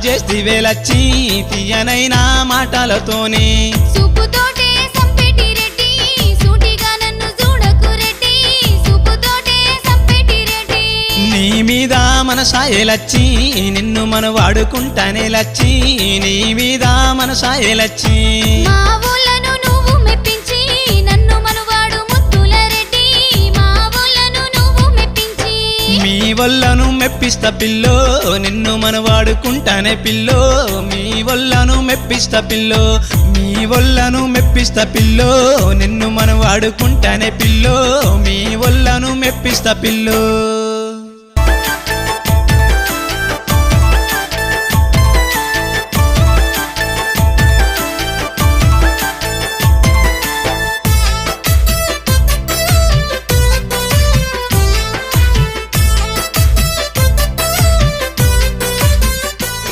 చేస్తివే లచ్చి తీయనైనా మాటలతోనే సూపుతోటే సంపెటి రెడ్డి సూటిగా నన్ను చూడకు రెడ్డి సూపుతోటే సంపెటి రెడ్డి నీ మీద మనసాయే లచ్చి నిన్ను మన వాడుకుంటానే లచ్చి నీ మీద మనసాయే లచ్చి మా ఊళ్ళను నువ్వు మెప్పించి నన్ను మనవాడు ముత్తుల రెడ్డి మా ఊళ్ళను నువ్వు మెప్పించి మీ వల్లను మెప్పిస్తా పిల్లో నిన్ను మన వాడుకుంటానే పిల్లో మీ వల్లను మెప్పిస్తా పిల్లో మీ వల్లను మెప్పిస్తా పిల్లో నిన్ను మన వాడుకుంటానే పిల్లో మీ వల్లను మెప్పిస్తా పిల్లో